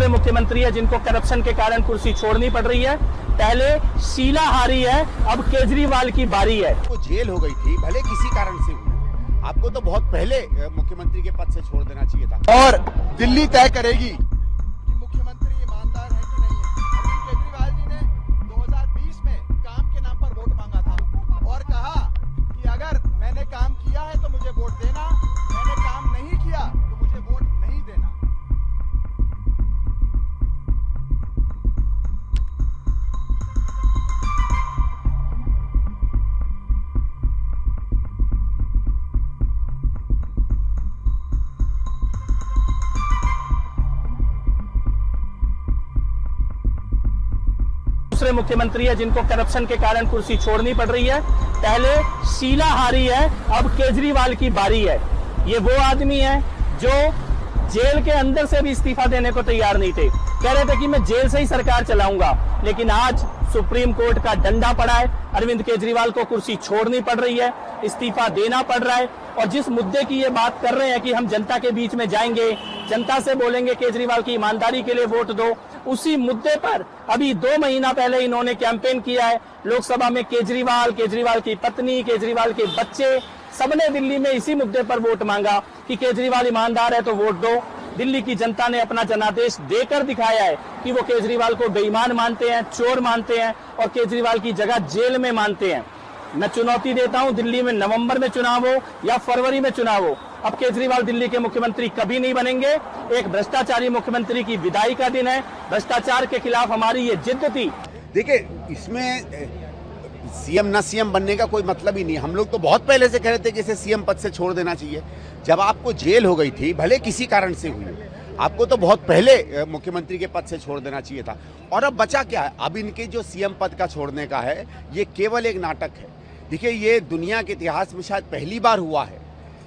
दूसरे मुख्यमंत्री है जिनको करप्शन के कारण कुर्सी छोड़नी पड़ रही है। पहले शीला हारी है, अब केजरीवाल की बारी है। वो जेल हो गई थी, भले किसी कारण से हुई। आपको तो बहुत पहले मुख्यमंत्री के पद से छोड़ देना चाहिए था। और दिल्ली तय करेगी कि मुख्यमंत्री ईमानदार है कि नहीं है। अरविंद केजरीवाल जी ने 2020 में काम के नाम पर वोट मांगा था और कहा कि अगर मैंने काम किया है तो मुझे वोट देना, मैंने काम नहीं किया तो मुझे वोट नहीं देना। दूसरे मुख्यमंत्री है जिनको करप्शन के कारण कुर्सी छोड़नी पड़ रही है। पहले शीला हारी है, अब केजरीवाल की बारी है। ये वो आदमी है जो जेल के अंदर से भी इस्तीफा देने को तैयार नहीं थे। कह रहे थे कि मैं जेल से ही सरकार चलाऊंगा, लेकिन आज सुप्रीम कोर्ट का डंडा पड़ा है। अरविंद केजरीवाल को कुर्सी छोड़नी पड़ रही है, इस्तीफा देना पड़ रहा है। और जिस मुद्दे की ये बात कर रहे हैं कि हम जनता के बीच में जाएंगे, जनता से बोलेंगे केजरीवाल की ईमानदारी के लिए वोट दो, उसी मुद्दे पर अभी 2 महीना पहले इन्होंने कैंपेन किया है लोकसभा में। केजरीवाल, केजरीवाल की पत्नी, केजरीवाल के बच्चे, सबने दिल्ली में इसी मुद्दे पर वोट मांगा कि केजरीवाल ईमानदार है तो वोट दो। दिल्ली की जनता ने अपना जनादेश देकर दिखाया है कि वो केजरीवाल को बेईमान मानते हैं, चोर मानते हैं और केजरीवाल की जगह जेल में मानते हैं। मैं चुनौती देता हूं, दिल्ली में नवंबर में चुनाव हो या फरवरी में चुनाव हो, अब केजरीवाल दिल्ली के मुख्यमंत्री कभी नहीं बनेंगे। एक भ्रष्टाचारी मुख्यमंत्री की विदाई का दिन है। भ्रष्टाचार के खिलाफ हमारी ये जिद थी। देखिए, इसमें सीएम ना सीएम बनने का कोई मतलब ही नहीं। हम लोग तो बहुत पहले से कह रहे थे कि इसे सीएम पद से छोड़ देना चाहिए। जब आपको जेल हो गई थी, भले किसी कारण से हुई, आपको तो बहुत पहले मुख्यमंत्री के पद से छोड़ देना चाहिए था। और अब बचा क्या है? अब इनके जो सीएम पद का छोड़ने का है, ये केवल एक नाटक है। देखिए, ये दुनिया के इतिहास में शायद पहली बार हुआ है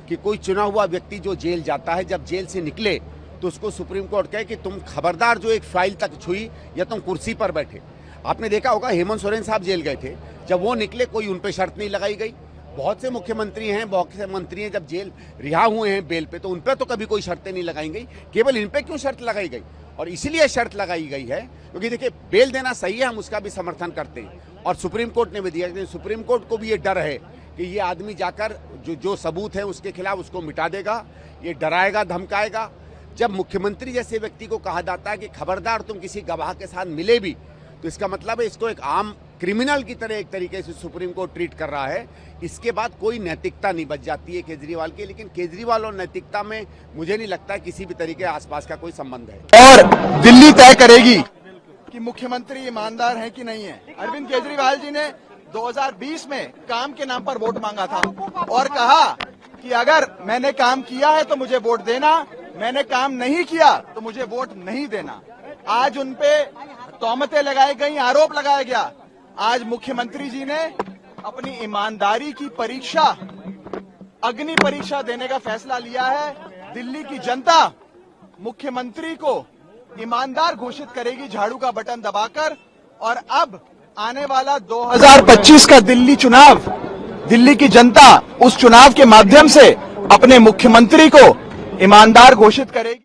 कि कोई चुना हुआ व्यक्ति जो जेल जाता है, जब जेल से निकले तो उसको सुप्रीम कोर्ट कहे कि तुम खबरदार जो एक फाइल तक छुई या तुम कुर्सी पर बैठे। आपने देखा होगा, हेमंत सोरेन साहब जेल गए थे, जब वो निकले कोई उन पे शर्त नहीं लगाई गई। बहुत से मुख्यमंत्री हैं, बहुत से मंत्री हैं, जब जेल रिहा हुए हैं बेल पे, तो उन पे तो कभी कोई शर्तें नहीं लगाई गई। केवल इन पे क्यों शर्त लगाई गई? और इसलिए शर्त लगाई गई है क्योंकि देखिए, बेल देना सही है, हम उसका भी समर्थन करते हैं और सुप्रीम कोर्ट ने भी दिया। सुप्रीम कोर्ट को भी ये डर है कि ये आदमी जाकर जो सबूत है उसके खिलाफ उसको मिटा देगा, ये डराएगा, धमकाएगा। जब मुख्यमंत्री जैसे व्यक्ति को कहा जाता है कि खबरदार तुम किसी गवाह के साथ मिले भी, तो इसका मतलब है इसको एक आम क्रिमिनल की तरह एक तरीके से सुप्रीम कोर्ट ट्रीट कर रहा है। इसके बाद कोई नैतिकता नहीं बच जाती है केजरीवाल की। लेकिन केजरीवाल और नैतिकता में मुझे नहीं लगता है किसी भी तरीके आसपास का कोई संबंध है। और दिल्ली तय करेगी कि मुख्यमंत्री ईमानदार है कि नहीं है। अरविंद केजरीवाल जी ने 2020 में काम के नाम पर वोट मांगा था और कहा कि अगर मैंने काम किया है तो मुझे वोट देना, मैंने काम नहीं किया तो मुझे वोट नहीं देना। आज उनपे तोहमतें लगाई गई, आरोप लगाया गया। आज मुख्यमंत्री जी ने अपनी ईमानदारी की परीक्षा, अग्नि परीक्षा देने का फैसला लिया है। दिल्ली की जनता मुख्यमंत्री को ईमानदार घोषित करेगी झाड़ू का बटन दबाकर। और अब आने वाला 2025 का दिल्ली चुनाव, दिल्ली की जनता उस चुनाव के माध्यम से अपने मुख्यमंत्री को ईमानदार घोषित करेगी।